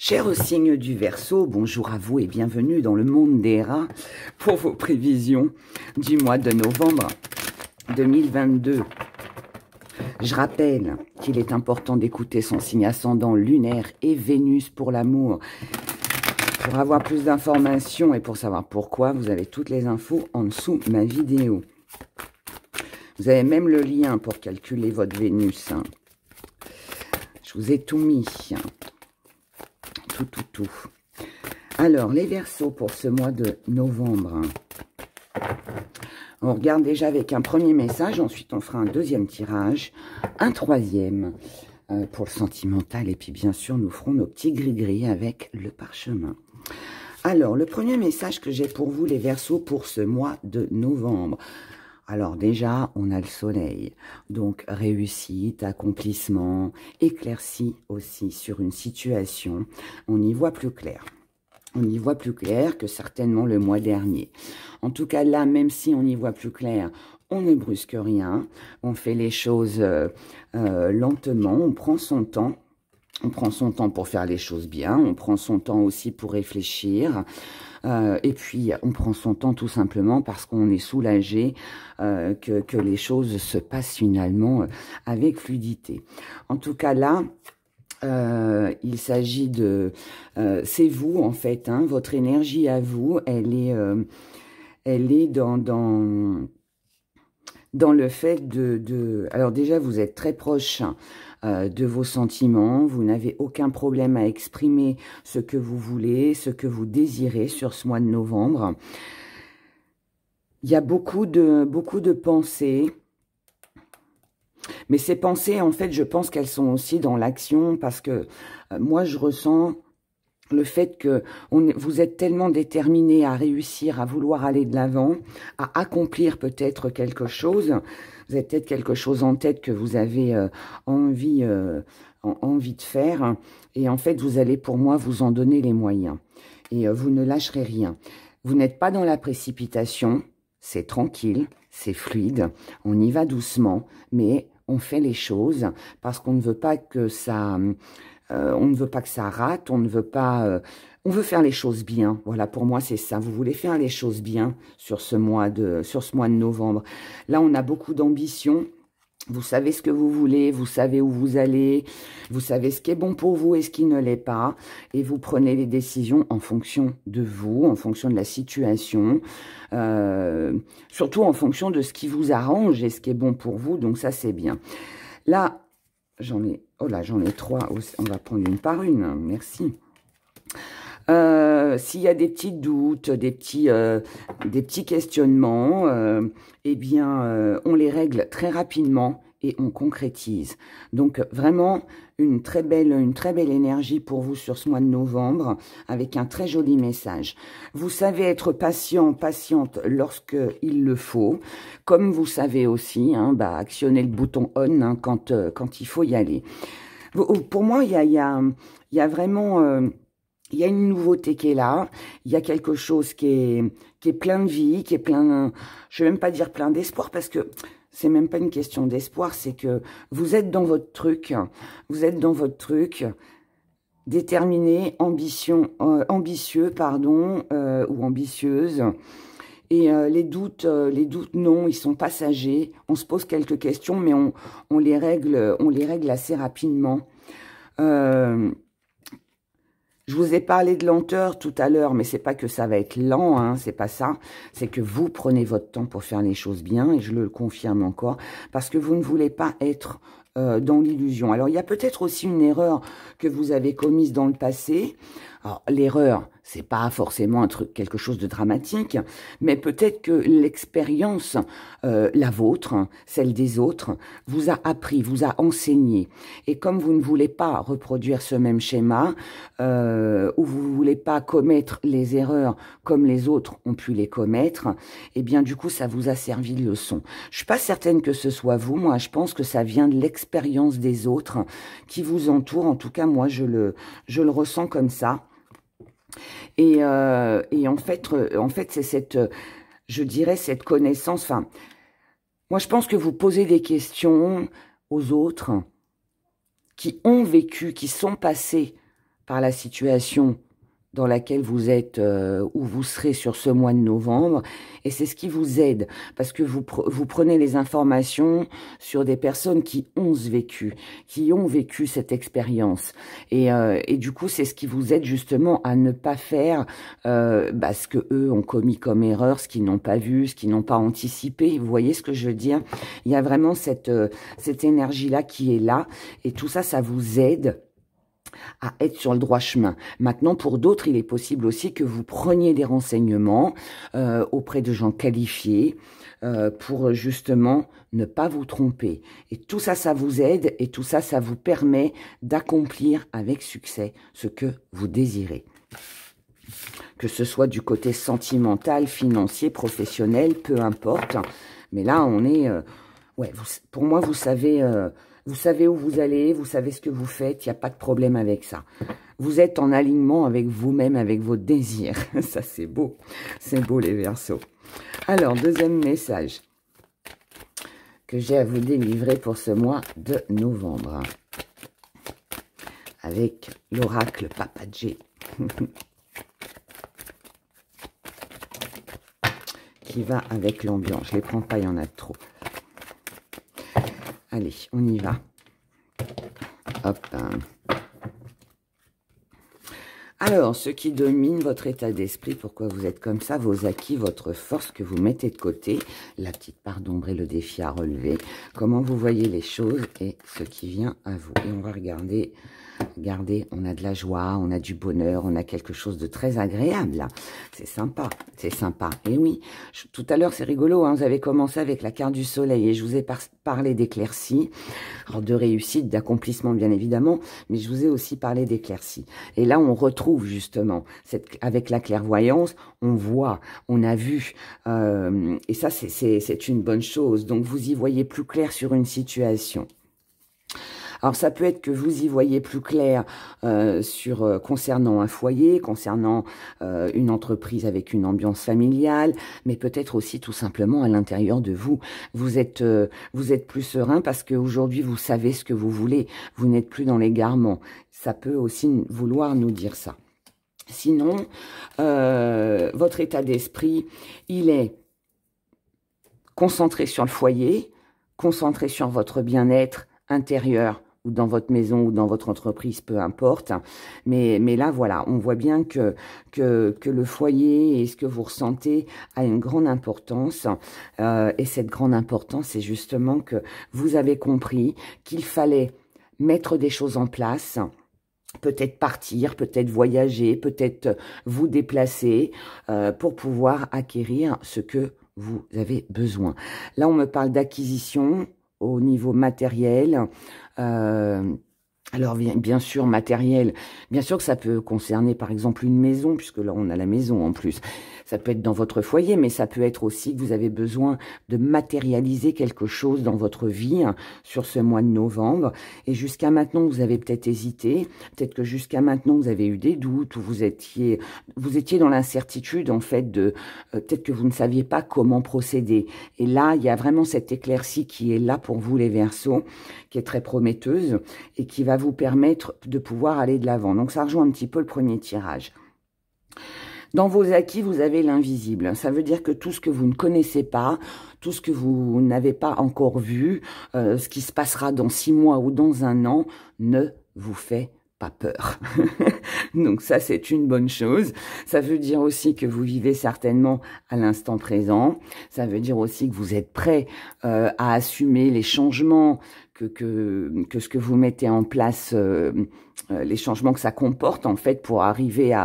Cher signe du Verseau, bonjour à vous et bienvenue dans le monde des rats pour vos prévisions du mois de novembre 2022. Je rappelle qu'il est important d'écouter son signe ascendant lunaire et Vénus pour l'amour. Pour avoir plus d'informations et pour savoir pourquoi, vous avez toutes les infos en dessous de ma vidéo. Vous avez même le lien pour calculer votre Vénus. Je vous ai tout mis. Tout. Alors, les Verseaux pour ce mois de novembre. On regarde déjà avec un premier message, ensuite on fera un deuxième tirage, un troisième pour le sentimental, et puis bien sûr nous ferons nos petits gris-gris avec le parchemin. Alors, le premier message que j'ai pour vous, les Verseaux, pour ce mois de novembre. Alors déjà, on a le soleil, donc réussite, accomplissement, éclaircie aussi sur une situation, on y voit plus clair. On y voit plus clair que certainement le mois dernier. En tout cas là, même si on y voit plus clair, on ne brusque rien, on fait les choses lentement, on prend son temps. On prend son temps pour faire les choses bien, on prend son temps aussi pour réfléchir, et puis on prend son temps tout simplement parce qu'on est soulagé que les choses se passent finalement avec fluidité. En tout cas là, il s'agit de... c'est vous en fait, hein, votre énergie à vous, elle est dans le fait de... Alors déjà, vous êtes très proche de vos sentiments, vous n'avez aucun problème à exprimer ce que vous voulez, ce que vous désirez sur ce mois de novembre. Il y a beaucoup de pensées, mais ces pensées, en fait, je pense qu'elles sont aussi dans l'action, parce que moi, je ressens le fait que vous êtes tellement déterminé à réussir, à vouloir aller de l'avant, à accomplir peut-être quelque chose. Vous avez peut-être quelque chose en tête que vous avez envie de faire. Et en fait, vous allez, pour moi, vous en donner les moyens. Et vous ne lâcherez rien. Vous n'êtes pas dans la précipitation. C'est tranquille, c'est fluide. On y va doucement, mais on fait les choses parce qu'on ne veut pas que ça... on ne veut pas que ça rate, on ne veut pas... on veut faire les choses bien. Voilà, pour moi, c'est ça. Vous voulez faire les choses bien sur ce mois de novembre. Là, on a beaucoup d'ambition. Vous savez ce que vous voulez, vous savez où vous allez, vous savez ce qui est bon pour vous et ce qui ne l'est pas. Et vous prenez les décisions en fonction de vous, en fonction de la situation, surtout en fonction de ce qui vous arrange et ce qui est bon pour vous. Donc ça, c'est bien. Là, j'en ai trois. On va prendre une par une. Merci. S'il y a des petits doutes, des petits questionnements, eh bien, on les règle très rapidement et on concrétise. Donc, vraiment, une très belle énergie pour vous sur ce mois de novembre, avec un très joli message. Vous savez être patiente lorsqu'il le faut, comme vous savez aussi actionner le bouton on quand il faut y aller. Pour moi, il y a vraiment... il y a une nouveauté qui est là, il y a quelque chose qui est plein de vie, qui est plein, je ne vais même pas dire plein d'espoir, parce que c'est même pas une question d'espoir, c'est que vous êtes dans votre truc, déterminé, ambitieux, ou ambitieuse, et les doutes, non, ils sont passagers, on se pose quelques questions, mais on les règle assez rapidement. Je vous ai parlé de lenteur tout à l'heure, mais c'est pas que ça va être lent, hein, c'est pas ça. C'est que vous prenez votre temps pour faire les choses bien, et je le confirme encore, parce que vous ne voulez pas être dans l'illusion. Alors, il y a peut-être aussi une erreur que vous avez commise dans le passé. Alors, l'erreur, c'est pas forcément quelque chose de dramatique, mais peut-être que l'expérience, la vôtre, celle des autres, vous a appris, vous a enseigné. Et comme vous ne voulez pas reproduire ce même schéma, ou vous ne voulez pas commettre les erreurs comme les autres ont pu les commettre, eh bien, du coup, ça vous a servi de leçon. Je suis pas certaine que ce soit vous. Moi, je pense que ça vient de l'expérience des autres qui vous entourent. En tout cas, moi, je le ressens comme ça. Et en fait, c'est cette, je dirais, cette connaissance. Enfin, moi, je pense que vous posez des questions aux autres qui ont vécu, qui sont passés par la situation dans laquelle vous êtes, où vous serez sur ce mois de novembre, et c'est ce qui vous aide, parce que vous prenez les informations sur des personnes qui ont vécu cette expérience, et du coup, c'est ce qui vous aide justement à ne pas faire ce que eux ont commis comme erreur, ce qu'ils n'ont pas vu, ce qu'ils n'ont pas anticipé, vous voyez ce que je veux dire? Il y a vraiment cette énergie-là qui est là, et tout ça, ça vous aide à être sur le droit chemin. Maintenant, pour d'autres, il est possible aussi que vous preniez des renseignements auprès de gens qualifiés pour justement ne pas vous tromper. Et tout ça, ça vous aide et tout ça, ça vous permet d'accomplir avec succès ce que vous désirez. Que ce soit du côté sentimental, financier, professionnel, peu importe. Mais là, on est... pour moi, vous savez où vous allez, vous savez ce que vous faites, il n'y a pas de problème avec ça. Vous êtes en alignement avec vous-même, avec vos désirs. Ça, c'est beau. C'est beau, les Verseaux. Alors, deuxième message que j'ai à vous délivrer pour ce mois de novembre. Avec l'oracle Papa G. Qui va avec l'ambiance. Je ne les prends pas, il y en a trop. Allez, on y va. Hop. Alors, ce qui domine votre état d'esprit, pourquoi vous êtes comme ça, vos acquis, votre force que vous mettez de côté, la petite part d'ombre et le défi à relever, comment vous voyez les choses et ce qui vient à vous. Et on va regarder, regardez, on a de la joie, on a du bonheur, on a quelque chose de très agréable là. C'est sympa, c'est sympa. Et oui, tout à l'heure c'est rigolo, hein, vous avez commencé avec la carte du soleil et je vous ai parlé d'éclaircie, alors de réussite, d'accomplissement bien évidemment, mais je vous ai aussi parlé d'éclaircie. Et là on retrouve justement, avec la clairvoyance, on voit, on a vu, et ça c'est une bonne chose. Donc vous y voyez plus clair sur une situation. Alors, ça peut être que vous y voyez plus clair concernant un foyer, concernant une entreprise avec une ambiance familiale, mais peut-être aussi tout simplement à l'intérieur de vous. Vous êtes plus serein parce qu'aujourd'hui, vous savez ce que vous voulez. Vous n'êtes plus dans l'égarement. Ça peut aussi vouloir nous dire ça. Sinon, votre état d'esprit, il est concentré sur le foyer, concentré sur votre bien-être intérieur, ou dans votre maison, ou dans votre entreprise, peu importe. Mais là, voilà, on voit bien que le foyer et ce que vous ressentez a une grande importance. Et cette grande importance, c'est justement que vous avez compris qu'il fallait mettre des choses en place, peut-être partir, peut-être voyager, peut-être vous déplacer pour pouvoir acquérir ce que vous avez besoin. Là, on me parle d'acquisition au niveau matériel. Alors, bien sûr, matériel, bien sûr que ça peut concerner, par exemple, une maison, puisque là, on a la maison en plus. Ça peut être dans votre foyer, mais ça peut être aussi que vous avez besoin de matérialiser quelque chose dans votre vie sur ce mois de novembre. Et jusqu'à maintenant, vous avez peut-être hésité. Peut-être que jusqu'à maintenant, vous avez eu des doutes ou vous étiez dans l'incertitude, en fait, peut-être que vous ne saviez pas comment procéder. Et là, il y a vraiment cette éclaircie qui est là pour vous, les Verseaux, qui est très prometteuse et qui va vous permettre de pouvoir aller de l'avant. Donc, ça rejoint un petit peu le premier tirage. Dans vos acquis, vous avez l'invisible. Ça veut dire que tout ce que vous ne connaissez pas, tout ce que vous n'avez pas encore vu, ce qui se passera dans 6 mois ou dans 1 an, ne vous fait pas peur. Donc ça, c'est une bonne chose. Ça veut dire aussi que vous vivez certainement à l'instant présent. Ça veut dire aussi que vous êtes prêt à assumer les changements que ce que vous mettez en place, les changements que ça comporte en fait pour arriver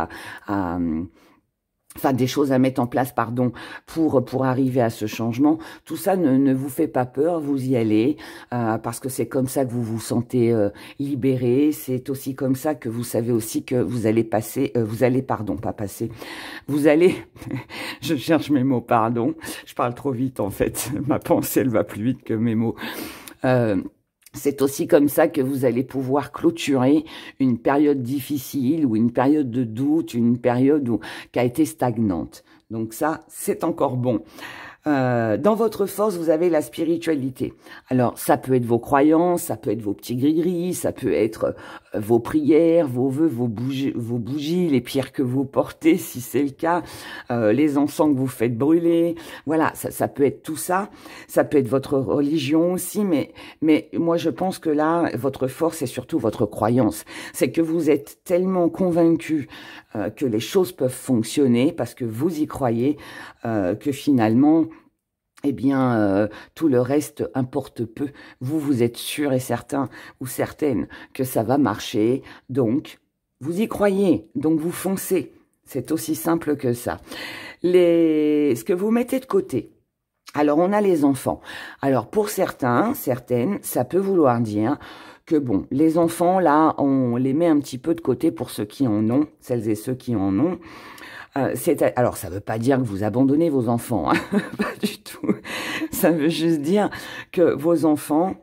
enfin des choses à mettre en place, pardon, pour arriver à ce changement. Tout ça ne vous fait pas peur, vous y allez, parce que c'est comme ça que vous vous sentez libéré. C'est aussi comme ça que vous savez aussi que vous allez vous allez, je cherche mes mots, pardon, je parle trop vite en fait, ma pensée elle va plus vite que mes mots. C'est aussi comme ça que vous allez pouvoir clôturer une période difficile ou une période de doute, une période qui a été stagnante. Donc ça, c'est encore bon. Dans votre force, vous avez la spiritualité. Alors, ça peut être vos croyances, ça peut être vos petits gris-gris, ça peut être vos prières, vos vœux, vos bougies, les pierres que vous portez, si c'est le cas, les encens que vous faites brûler. Voilà, ça peut être tout ça. Ça peut être votre religion aussi, mais moi, je pense que là, votre force est surtout votre croyance. C'est que vous êtes tellement convaincu que les choses peuvent fonctionner parce que vous y croyez, que finalement... eh bien, tout le reste importe peu. Vous, vous êtes sûr et certain ou certaine que ça va marcher. Donc, vous y croyez. Donc, vous foncez. C'est aussi simple que ça. Ce que vous mettez de côté. Alors, on a les enfants. Alors, pour certains, certaines, ça peut vouloir dire que, bon, les enfants, là, on les met un petit peu de côté pour ceux qui en ont, celles et ceux qui en ont. Alors, ça ne veut pas dire que vous abandonnez vos enfants, hein, pas du tout. Ça veut juste dire que vos enfants,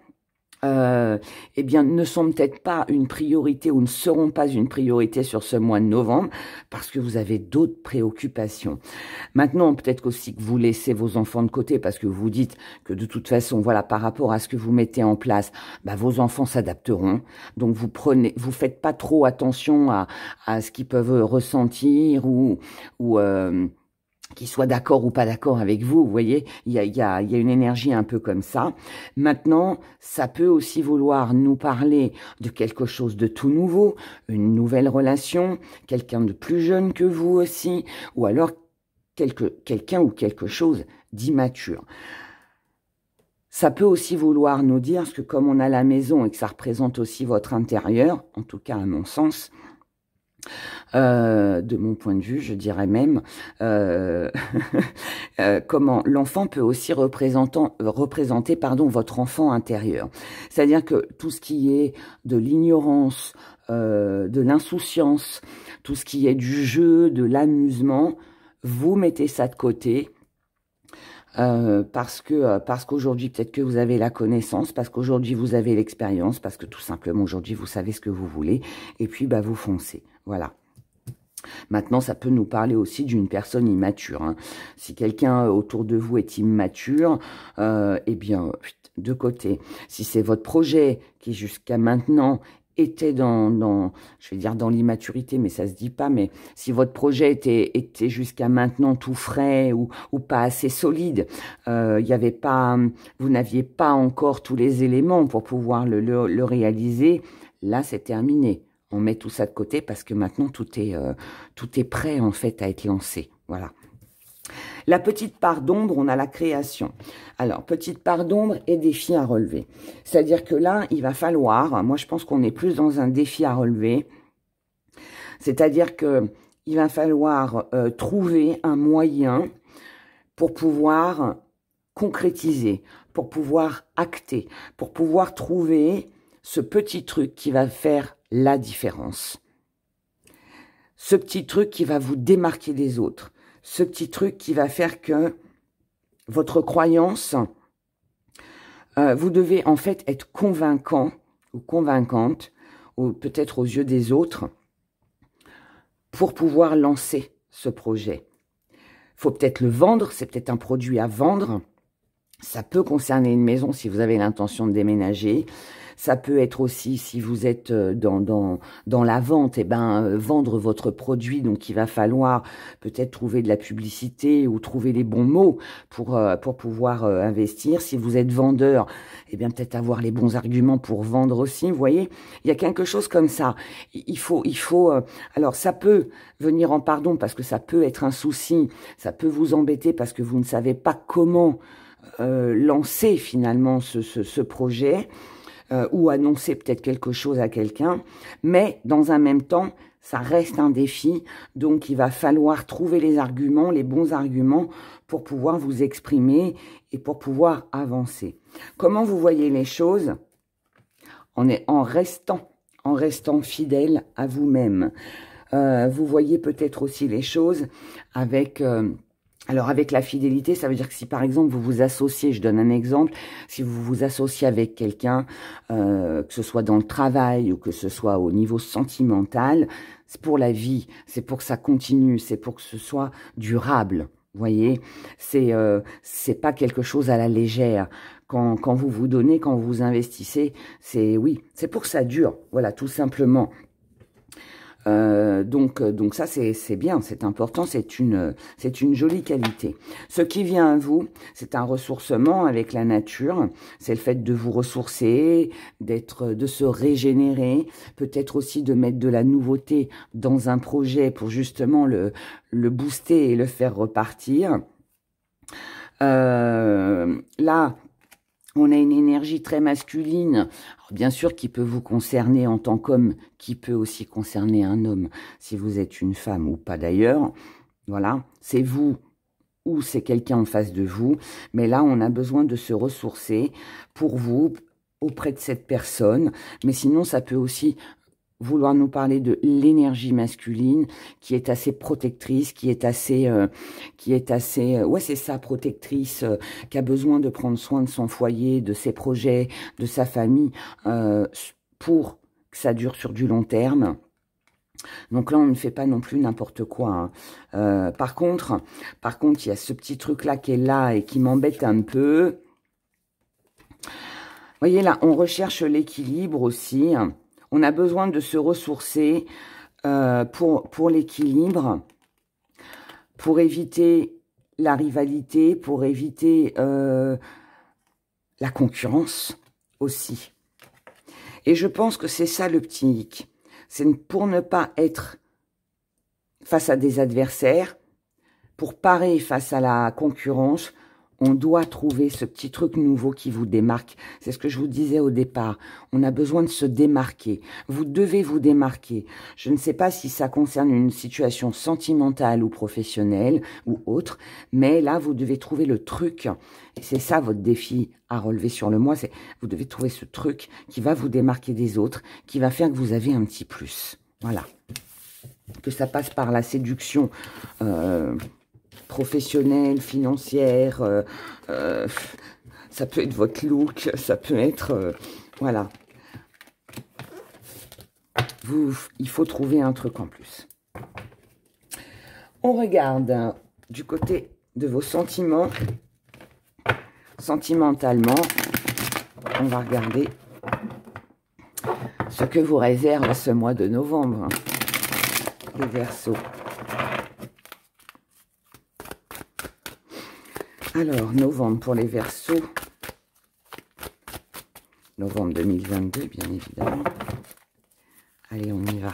eh bien, ne sont peut-être pas une priorité ou ne seront pas une priorité sur ce mois de novembre parce que vous avez d'autres préoccupations. Maintenant, peut-être aussi que vous laissez vos enfants de côté parce que vous dites que de toute façon, voilà, par rapport à ce que vous mettez en place, bah, vos enfants s'adapteront. Donc, vous faites pas trop attention à ce qu'ils peuvent ressentir ou qu'ils soient d'accord ou pas d'accord avec vous, vous voyez, il y a une énergie un peu comme ça. Maintenant, ça peut aussi vouloir nous parler de quelque chose de tout nouveau, une nouvelle relation, quelqu'un de plus jeune que vous aussi, ou alors quelqu'un ou quelque chose d'immature. Ça peut aussi vouloir nous dire, parce que comme on a la maison et que ça représente aussi votre intérieur, en tout cas à mon sens, de mon point de vue, je dirais même, comment l'enfant peut aussi représenter votre enfant intérieur. C'est-à-dire que tout ce qui est de l'ignorance, de l'insouciance, tout ce qui est du jeu, de l'amusement, vous mettez ça de côté. Parce qu'aujourd'hui, peut-être que vous avez la connaissance, parce qu'aujourd'hui, vous avez l'expérience, parce que tout simplement, aujourd'hui, vous savez ce que vous voulez, et puis, bah, vous foncez. Voilà. Maintenant, ça peut nous parler aussi d'une personne immature. Hein. Si quelqu'un autour de vous est immature, eh bien, de côté. Si c'est votre projet qui, jusqu'à maintenant, était je vais dire dans l'immaturité, mais ça se dit pas, mais si votre projet était jusqu'à maintenant tout frais ou pas assez solide, vous n'aviez pas encore tous les éléments pour pouvoir le réaliser, là, c'est terminé. On met tout ça de côté parce que maintenant, tout est prêt, en fait, à être lancé. Voilà. La petite part d'ombre, on a la création. Alors, petite part d'ombre et défi à relever. C'est-à-dire que là, il va falloir, moi je pense qu'on est plus dans un défi à relever, c'est-à-dire que il va falloir trouver un moyen pour pouvoir concrétiser, pour pouvoir acter, pour pouvoir trouver ce petit truc qui va faire la différence. Ce petit truc qui va vous démarquer des autres. Ce petit truc qui va faire que votre croyance, vous devez en fait être convaincant ou convaincante, ou peut-être aux yeux des autres, pour pouvoir lancer ce projet. Il faut peut-être le vendre, c'est peut-être un produit à vendre. Ça peut concerner une maison si vous avez l'intention de déménager. Ça peut être aussi, si vous êtes dans la vente, eh ben, vendre votre produit. Donc, il va falloir peut-être trouver de la publicité ou trouver les bons mots pour pouvoir investir. Si vous êtes vendeur, eh bien, peut-être avoir les bons arguments pour vendre aussi. Vous voyez, il y a quelque chose comme ça. Il faut. Alors, ça peut venir en pardon parce que ça peut être un souci. Ça peut vous embêter parce que vous ne savez pas comment lancer finalement ce projet. Ou annoncer peut-être quelque chose à quelqu'un, mais dans un même temps, ça reste un défi, donc il va falloir trouver les arguments, les bons arguments, pour pouvoir vous exprimer et pour pouvoir avancer. Comment vous voyez les choses? En restant fidèle à vous-même. Vous voyez peut-être aussi les choses avec... Alors, avec la fidélité, ça veut dire que si, par exemple, vous vous associez, je donne un exemple, si vous vous associez avec quelqu'un, que ce soit dans le travail ou que ce soit au niveau sentimental, c'est pour la vie, c'est pour que ça continue, c'est pour que ce soit durable. Vous voyez, c'est pas quelque chose à la légère. Quand vous vous donnez, quand vous investissez, oui, c'est pour que ça dure. Voilà, tout simplement. Donc ça, c'est bien, c'est important, c'est une jolie qualité. Ce qui vient à vous, c'est un ressourcement avec la nature. C'est le fait de vous ressourcer, de se régénérer, peut-être aussi de mettre de la nouveauté dans un projet pour justement le booster et le faire repartir. Là, on a une énergie très masculine, alors bien sûr qui peut vous concerner en tant qu'homme, qui peut aussi concerner un homme, si vous êtes une femme ou pas d'ailleurs. Voilà, c'est vous ou c'est quelqu'un en face de vous. Mais là, on a besoin de se ressourcer pour vous, auprès de cette personne. Mais sinon, ça peut aussi vouloir nous parler de l'énergie masculine qui est assez protectrice, qui est assez, ouais, c'est ça, protectrice, qui a besoin de prendre soin de son foyer, de ses projets, de sa famille, pour que ça dure sur du long terme. Donc là, on ne fait pas non plus n'importe quoi, hein. Par contre, il y a ce petit truc-là qui est là et qui m'embête un peu. Vous voyez là, on recherche l'équilibre aussi. On a besoin de se ressourcer pour l'équilibre, pour éviter la rivalité, pour éviter la concurrence aussi. Et je pense que c'est ça le petit hic. C'est pour ne pas être face à des adversaires, pour parer face à la concurrence, on doit trouver ce petit truc nouveau qui vous démarque. C'est ce que je vous disais au départ. On a besoin de se démarquer. Vous devez vous démarquer. Je ne sais pas si ça concerne une situation sentimentale ou professionnelle ou autre, mais là, vous devez trouver le truc. Et c'est ça votre défi à relever sur le mois. C'est vous devez trouver ce truc qui va vous démarquer des autres, qui va faire que vous avez un petit plus. Voilà. Que ça passe par la séduction professionnelle, financière, ça peut être votre look, ça peut être, voilà. Il faut trouver un truc en plus. On regarde du côté de vos sentiments. Sentimentalement, on va regarder ce que vous réserve ce mois de novembre, les Verseaux. Alors, novembre pour les Verseaux. Novembre 2022, bien évidemment. Allez, on y va.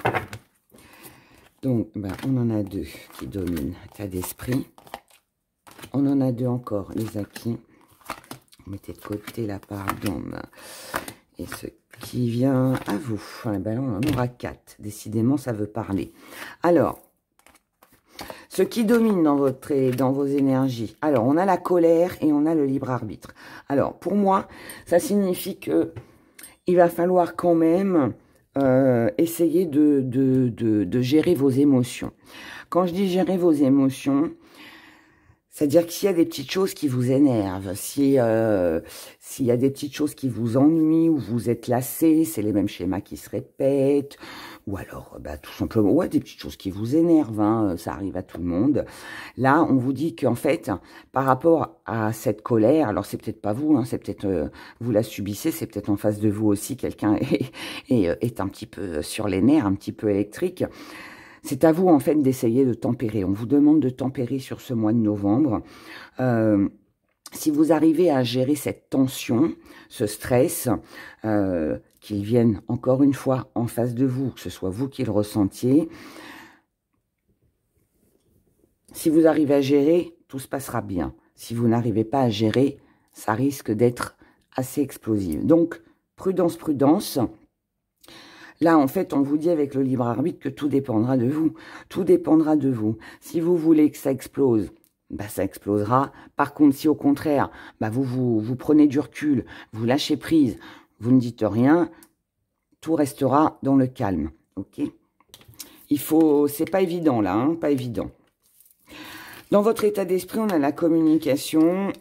Donc, on en a deux qui dominent. État d'esprit. On en a deux encore, les acquis. Mettez de côté la part d'homme. Et ce qui vient à vous. On en aura 4. Décidément, ça veut parler. Alors, ce qui domine dans vos énergies. Alors, on a la colère et on a le libre arbitre. Alors, pour moi, ça signifie que il va falloir quand même essayer de gérer vos émotions. Quand je dis gérer vos émotions, c'est-à-dire que s'il y a des petites choses qui vous énervent, s'il y a des petites choses qui vous ennuient ou vous êtes lassé, c'est les mêmes schémas qui se répètent, ou alors tout simplement, ouais, des petites choses qui vous énervent, hein, ça arrive à tout le monde. Là, on vous dit qu'en fait, par rapport à cette colère, alors c'est peut-être pas vous, hein, c'est peut-être vous la subissez, c'est peut-être en face de vous aussi, quelqu'un est un petit peu sur les nerfs, un petit peu électrique. C'est à vous, en fait, d'essayer de tempérer. On vous demande de tempérer sur ce mois de novembre. Si vous arrivez à gérer cette tension, ce stress, qu'il vienne encore une fois en face de vous, que ce soit vous qui le ressentiez, si vous arrivez à gérer, tout se passera bien. Si vous n'arrivez pas à gérer, ça risque d'être assez explosif. Donc, prudence, prudence. Là, en fait, on vous dit avec le libre arbitre que tout dépendra de vous. Tout dépendra de vous. Si vous voulez que ça explose, ça explosera. Par contre, si au contraire, vous prenez du recul, vous lâchez prise, vous ne dites rien, tout restera dans le calme. Ok ? C'est pas évident là, hein, pas évident. Dans votre état d'esprit, on a la communication.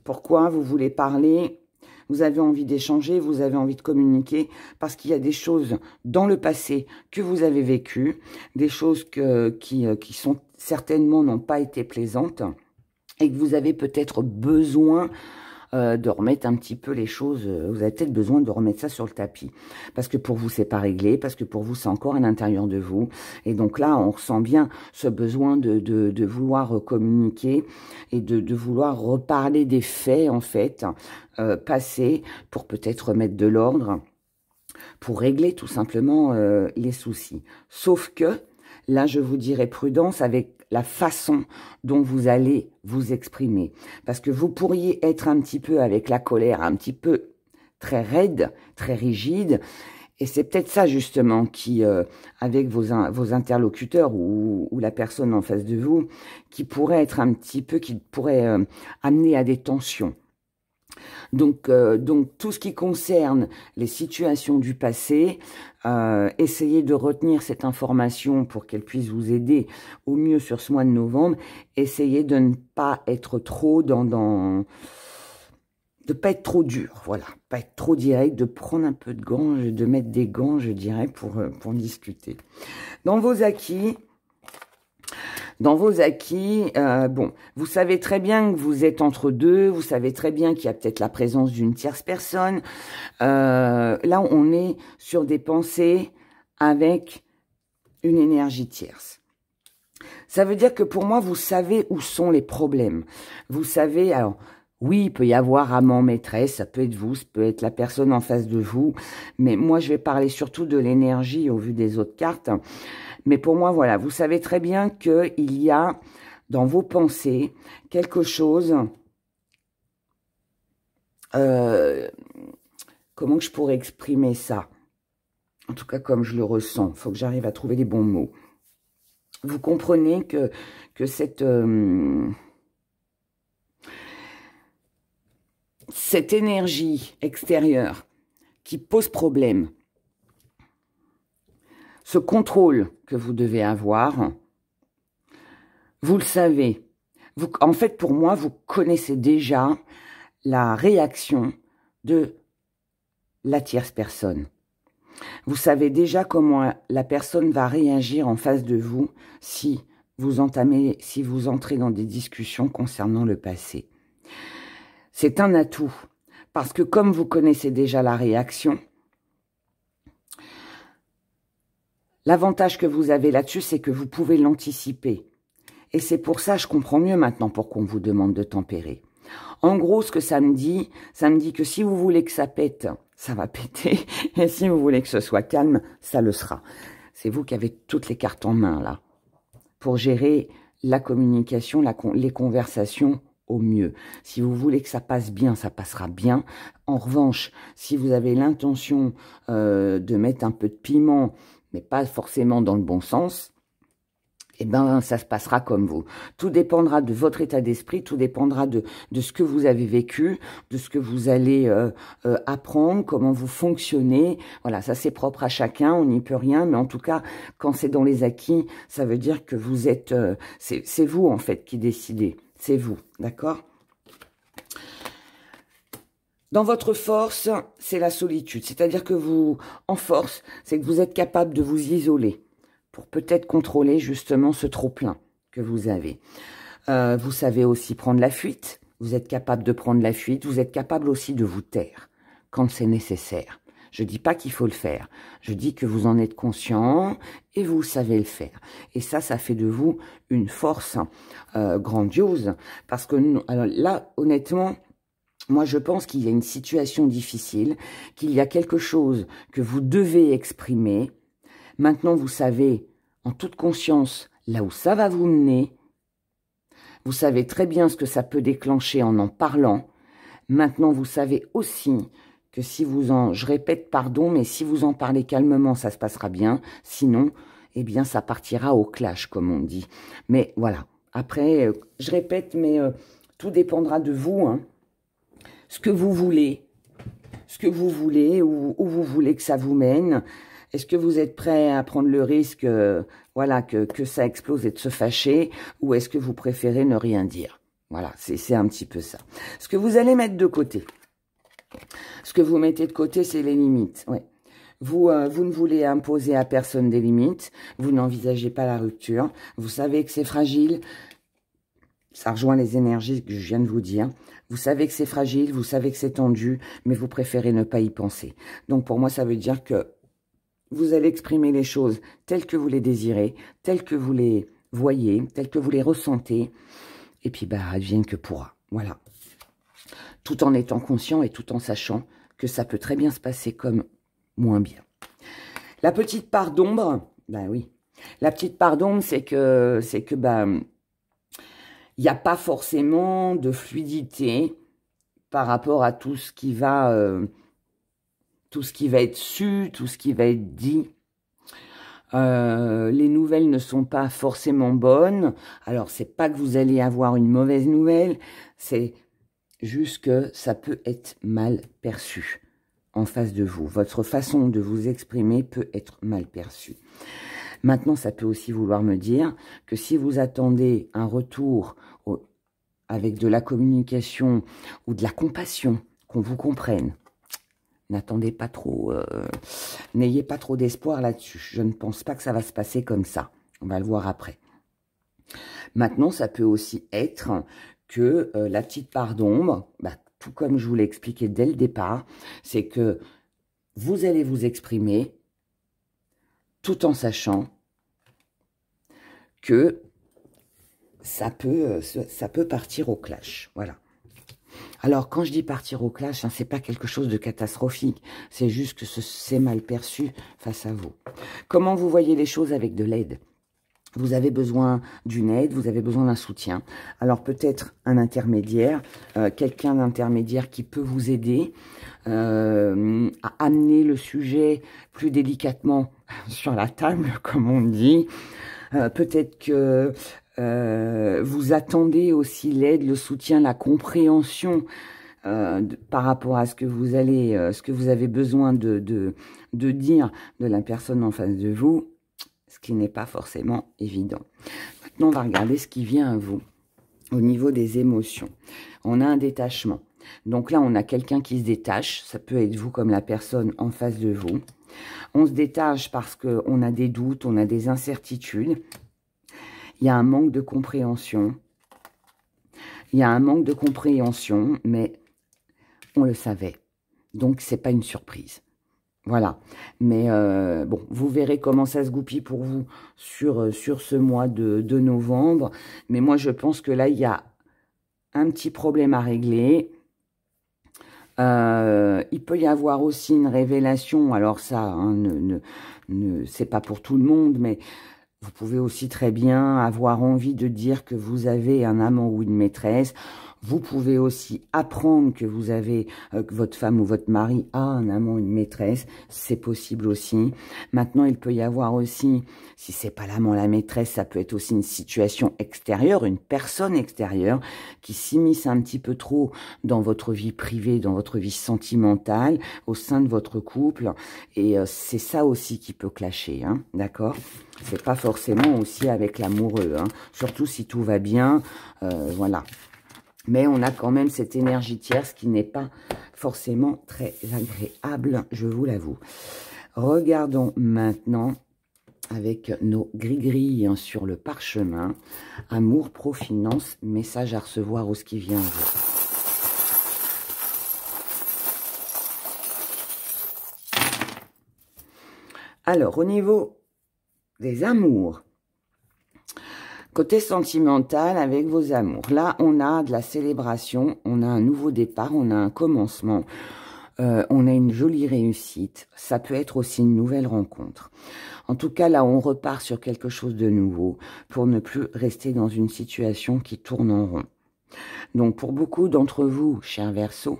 Pourquoi vous voulez parler ? vous avez envie d'échanger, vous avez envie de communiquer, parce qu'il y a des choses dans le passé que vous avez vécues, des choses qui sont certainement n'ont pas été plaisantes, et que vous avez peut-être besoin de remettre un petit peu les choses, vous avez peut-être besoin de remettre ça sur le tapis, parce que pour vous c'est pas réglé, parce que pour vous c'est encore à l'intérieur de vous, et donc là on ressent bien ce besoin de vouloir communiquer, et de vouloir reparler des faits en fait, passés, pour peut-être remettre de l'ordre, pour régler tout simplement les soucis. Sauf que, là je vous dirais prudence avec la façon dont vous allez vous exprimer. Parce que vous pourriez être un petit peu avec la colère, un petit peu très raide, très rigide. Et c'est peut-être ça justement qui, avec vos interlocuteurs ou la personne en face de vous, qui pourrait être un petit peu, qui pourrait amener à des tensions. Donc tout ce qui concerne les situations du passé, essayez de retenir cette information pour qu'elle puisse vous aider au mieux sur ce mois de novembre. Essayez de ne pas être trop de pas être trop dur, voilà, pas être trop direct, de prendre un peu de gants, de mettre des gants, je dirais, pour discuter. Dans vos acquis, bon, vous savez très bien que vous êtes entre deux, vous savez très bien qu'il y a peut-être la présence d'une tierce personne. Là, on est sur des pensées avec une énergie tierce. Ça veut dire que pour moi, vous savez où sont les problèmes. Vous savez, alors, oui, il peut y avoir amant, maîtresse, ça peut être vous, ça peut être la personne en face de vous, mais moi, je vais parler surtout de l'énergie au vu des autres cartes. Mais pour moi, voilà, vous savez très bien qu'il y a dans vos pensées quelque chose, comment je pourrais exprimer ça? En tout cas, comme je le ressens, il faut que j'arrive à trouver les bons mots. Vous comprenez que cette énergie extérieure qui pose problème, ce contrôle que vous devez avoir, vous le savez. En fait, pour moi, vous connaissez déjà la réaction de la tierce personne. Vous savez déjà comment la personne va réagir en face de vous si vous entrez dans des discussions concernant le passé. C'est un atout, parce que comme vous connaissez déjà la réaction, l'avantage que vous avez là-dessus, c'est que vous pouvez l'anticiper. Et c'est pour ça, je comprends mieux maintenant pourquoi on vous demande de tempérer. En gros, ce que ça me dit que si vous voulez que ça pète, ça va péter. Et si vous voulez que ce soit calme, ça le sera. C'est vous qui avez toutes les cartes en main, là, pour gérer la communication, les conversations au mieux. Si vous voulez que ça passe bien, ça passera bien. En revanche, si vous avez l'intention de mettre un peu de piment, mais pas forcément dans le bon sens, eh ben, ça se passera comme vous. Tout dépendra de votre état d'esprit, tout dépendra de ce que vous avez vécu, de ce que vous allez apprendre, comment vous fonctionnez. Voilà, ça c'est propre à chacun, on n'y peut rien, mais en tout cas, quand c'est dans les acquis, ça veut dire que vous êtes... c'est vous, en fait, qui décidez. C'est vous, d'accord ? Dans votre force, c'est la solitude. C'est-à-dire que vous, en force, c'est que vous êtes capable de vous isoler pour peut-être contrôler justement ce trop-plein que vous avez. Vous savez aussi prendre la fuite. Vous êtes capable de prendre la fuite. Vous êtes capable aussi de vous taire quand c'est nécessaire. Je dis pas qu'il faut le faire. Je dis que vous en êtes conscient et vous savez le faire. Et ça fait de vous une force grandiose. Parce que alors là, honnêtement... Moi, je pense qu'il y a une situation difficile, qu'il y a quelque chose que vous devez exprimer. Maintenant, vous savez, en toute conscience, là où ça va vous mener. Vous savez très bien ce que ça peut déclencher en parlant. Maintenant, vous savez aussi que si vous je répète pardon, mais si vous en parlez calmement, ça se passera bien. Sinon, eh bien, ça partira au clash, comme on dit. Mais voilà, après, je répète, mais tout dépendra de vous, hein. Ce que vous voulez, où vous voulez que ça vous mène. Est-ce que vous êtes prêt à prendre le risque, voilà, que ça explose et de se fâcher, ou est-ce que vous préférez ne rien dire? Voilà, c'est un petit peu ça. Ce que vous allez mettre de côté, Ce que vous mettez de côté, c'est les limites. Ouais. Vous ne voulez imposer à personne des limites. Vous n'envisagez pas la rupture. Vous savez que c'est fragile. Ça rejoint les énergies que je viens de vous dire. Vous savez que c'est fragile, vous savez que c'est tendu, mais vous préférez ne pas y penser. Donc pour moi, ça veut dire que vous allez exprimer les choses telles que vous les désirez, telles que vous les voyez, telles que vous les ressentez. Et puis, bah, advienne que pourra. Voilà. Tout en étant conscient et tout en sachant que ça peut très bien se passer comme moins bien. La petite part d'ombre, ben oui. La petite part d'ombre, c'est que ben, il n'y a pas forcément de fluidité par rapport à tout ce qui va être su, tout ce qui va être dit. Les nouvelles ne sont pas forcément bonnes. Alors, c'est pas que vous allez avoir une mauvaise nouvelle, c'est juste que ça peut être mal perçu en face de vous. Votre façon de vous exprimer peut être mal perçue. Maintenant, ça peut aussi vouloir me dire que si vous attendez un retour avec de la communication ou de la compassion, qu'on vous comprenne, n'attendez pas trop, n'ayez pas trop d'espoir là-dessus. Je ne pense pas que ça va se passer comme ça. On va le voir après. Maintenant, ça peut aussi être que la petite part d'ombre, bah, tout comme je vous l'ai expliqué dès le départ, c'est que vous allez vous exprimer tout en sachant que ça peut partir au clash. Voilà. Alors, quand je dis partir au clash, hein, c'est pas quelque chose de catastrophique. C'est juste que c'est mal perçu face à vous. Comment vous voyez les choses avec de l'aide? Vous avez besoin d'une aide, vous avez besoin d'un soutien. Alors, peut-être un intermédiaire, quelqu'un d'intermédiaire qui peut vous aider à amener le sujet plus délicatement sur la table, comme on dit. Peut-être que vous attendez aussi l'aide, le soutien, la compréhension par rapport à ce que vous avez besoin de dire de la personne en face de vous, ce qui n'est pas forcément évident. Maintenant, on va regarder ce qui vient à vous au niveau des émotions. On a un détachement. Donc là, on a quelqu'un qui se détache. Ça peut être vous comme la personne en face de vous. On se détache parce qu'on a des doutes, on a des incertitudes. Il y a un manque de compréhension. Il y a un manque de compréhension, mais on le savait. Donc, c'est pas une surprise. Voilà. Mais bon, vous verrez comment ça se goupille pour vous sur ce mois de novembre. Mais moi, je pense que là, il y a un petit problème à régler. Il peut y avoir aussi une révélation. Alors ça, hein, c'est pas pour tout le monde, mais vous pouvez aussi très bien avoir envie de dire que vous avez un amant ou une maîtresse. Vous pouvez aussi apprendre que vous avez, que votre femme ou votre mari a un amant ou une maîtresse. C'est possible aussi. Maintenant, il peut y avoir aussi, si c'est pas l'amant, la maîtresse, ça peut être aussi une situation extérieure, une personne extérieure qui s'immisce un petit peu trop dans votre vie privée, dans votre vie sentimentale, au sein de votre couple. Et c'est ça aussi qui peut clasher, hein, d'accord ? C'est pas forcément aussi avec l'amoureux, hein, surtout si tout va bien, voilà. Mais on a quand même cette énergie tierce qui n'est pas forcément très agréable, je vous l'avoue. Regardons maintenant avec nos gris-gris hein, sur le parchemin. Amour, pro, finance, message à recevoir ou ce qui vient à vous. Alors, au niveau des amours, côté sentimental avec vos amours. Là, on a de la célébration, on a un nouveau départ, on a un commencement, on a une jolie réussite. Ça peut être aussi une nouvelle rencontre. En tout cas, là, on repart sur quelque chose de nouveau pour ne plus rester dans une situation qui tourne en rond. Donc, pour beaucoup d'entre vous, chers Verseaux,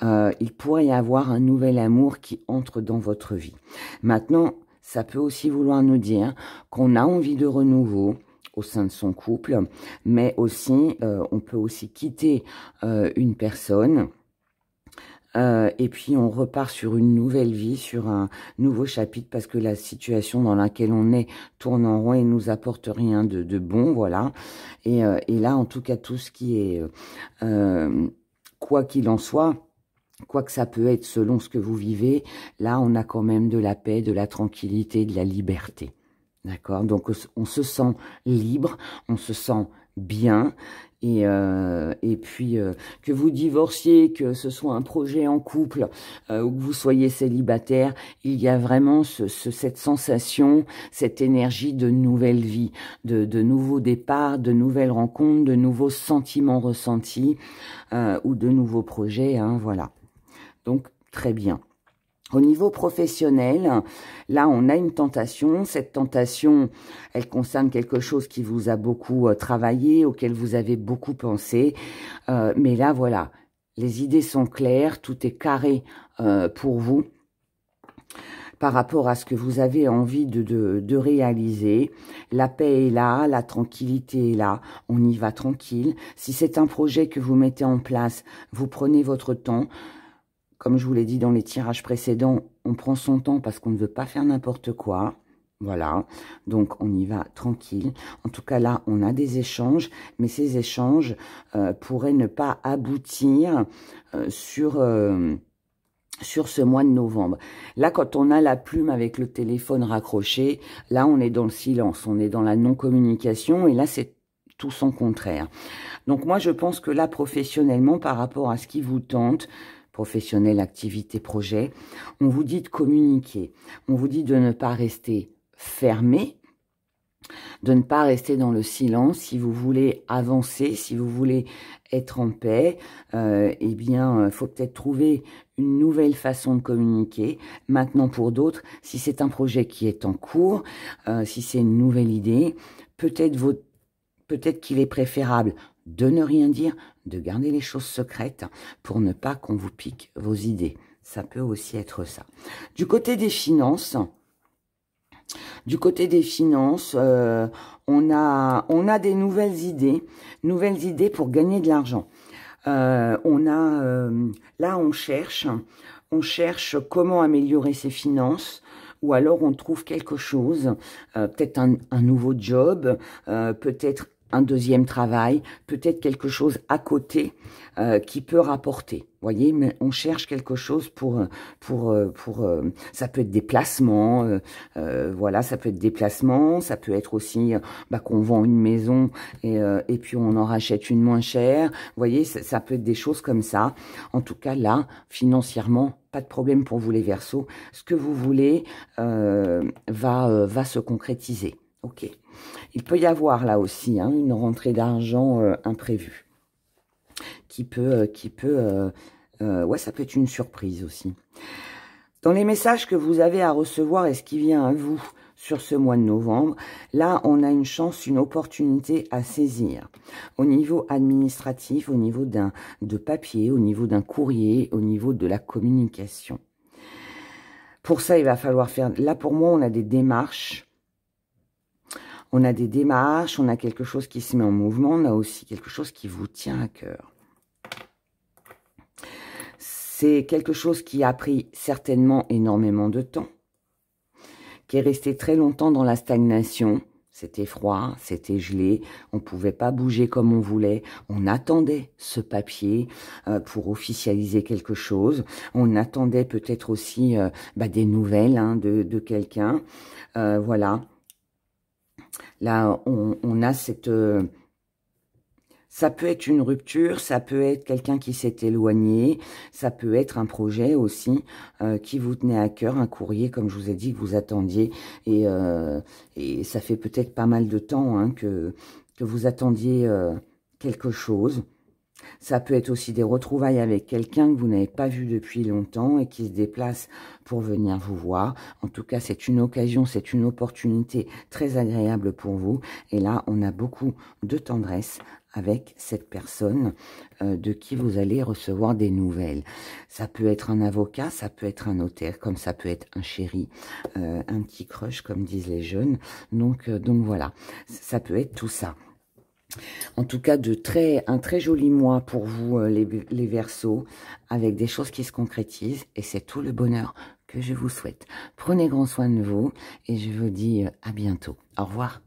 il pourrait y avoir un nouvel amour qui entre dans votre vie. Maintenant, ça peut aussi vouloir nous dire qu'on a envie de renouveau au sein de son couple, mais aussi, on peut aussi quitter une personne et puis on repart sur une nouvelle vie, sur un nouveau chapitre, parce que la situation dans laquelle on est tourne en rond et nous apporte rien de bon, voilà. Et là, en tout cas, tout ce qui est, quoi qu'il en soit, quoi que ça peut être selon ce que vous vivez, là, on a quand même de la paix, de la tranquillité, de la liberté. D'accord? Donc, on se sent libre, on se sent bien. Et puis, que vous divorciez, que ce soit un projet en couple ou que vous soyez célibataire, il y a vraiment cette sensation, cette énergie de nouvelle vie, de nouveaux départs, de nouvelles rencontres, de nouveaux sentiments ressentis ou de nouveaux projets. Hein, voilà. Donc, très bien. Au niveau professionnel, là, on a une tentation. Cette tentation, elle concerne quelque chose qui vous a beaucoup travaillé, auquel vous avez beaucoup pensé. Mais là, voilà, les idées sont claires, tout est carré pour vous par rapport à ce que vous avez envie de réaliser. La paix est là, la tranquillité est là, on y va tranquille. Si c'est un projet que vous mettez en place, vous prenez votre temps. Comme je vous l'ai dit dans les tirages précédents, on prend son temps parce qu'on ne veut pas faire n'importe quoi. Voilà, donc on y va tranquille. En tout cas, là, on a des échanges, mais ces échanges pourraient ne pas aboutir sur ce mois de novembre. Là, quand on a la plume avec le téléphone raccroché, là, on est dans le silence, on est dans la non-communication, et là, c'est tout son contraire. Donc, moi, je pense que là, professionnellement, par rapport à ce qui vous tente, professionnel, activité, projet, on vous dit de communiquer, on vous dit de ne pas rester fermé, de ne pas rester dans le silence. Si vous voulez avancer, si vous voulez être en paix, eh bien, il faut peut-être trouver une nouvelle façon de communiquer. Maintenant, pour d'autres, si c'est un projet qui est en cours, si c'est une nouvelle idée, peut-être qu'il est préférable de ne rien dire, de garder les choses secrètes pour ne pas qu'on vous pique vos idées. Ça peut aussi être ça. Du côté des finances, on a des nouvelles idées pour gagner de l'argent. Là, on cherche comment améliorer ses finances, ou alors on trouve quelque chose, peut-être un nouveau job, peut-être un deuxième travail, peut-être quelque chose à côté qui peut rapporter. Vous voyez, mais on cherche quelque chose pour ça peut être des placements, voilà, ça peut être des placements, ça peut être aussi qu'on vend une maison et puis on en rachète une moins chère. Vous voyez, ça peut être des choses comme ça. En tout cas, là, financièrement, pas de problème pour vous les Verseaux. Ce que vous voulez va se concrétiser. Ok. Il peut y avoir là aussi une rentrée d'argent imprévue ouais, ça peut être une surprise aussi. Dans les messages que vous avez à recevoir et ce qui vient à vous sur ce mois de novembre, là, on a une chance, une opportunité à saisir. Au niveau administratif, au niveau de papier, au niveau d'un courrier, au niveau de la communication. Pour ça, il va falloir faire... Là, pour moi, on a des démarches. On a des démarches, on a quelque chose qui se met en mouvement, on a aussi quelque chose qui vous tient à cœur. C'est quelque chose qui a pris certainement énormément de temps, qui est resté très longtemps dans la stagnation. C'était froid, c'était gelé, on ne pouvait pas bouger comme on voulait. On attendait ce papier pour officialiser quelque chose. On attendait peut-être aussi des nouvelles de quelqu'un. Voilà. Là, on a cette... ça peut être une rupture, ça peut être quelqu'un qui s'est éloigné, ça peut être un projet aussi qui vous tenait à cœur, un courrier, comme je vous ai dit, que vous attendiez. Et ça fait peut-être pas mal de temps que vous attendiez quelque chose. Ça peut être aussi des retrouvailles avec quelqu'un que vous n'avez pas vu depuis longtemps et qui se déplace pour venir vous voir. En tout cas, c'est une occasion, c'est une opportunité très agréable pour vous. Et là, on a beaucoup de tendresse avec cette personne de qui vous allez recevoir des nouvelles. Ça peut être un avocat, ça peut être un notaire, comme ça peut être un chéri, un petit crush, comme disent les jeunes. Donc voilà, ça peut être tout ça. En tout cas, un très joli mois pour vous, les Verseaux, avec des choses qui se concrétisent. Et c'est tout le bonheur que je vous souhaite. Prenez grand soin de vous et je vous dis à bientôt. Au revoir.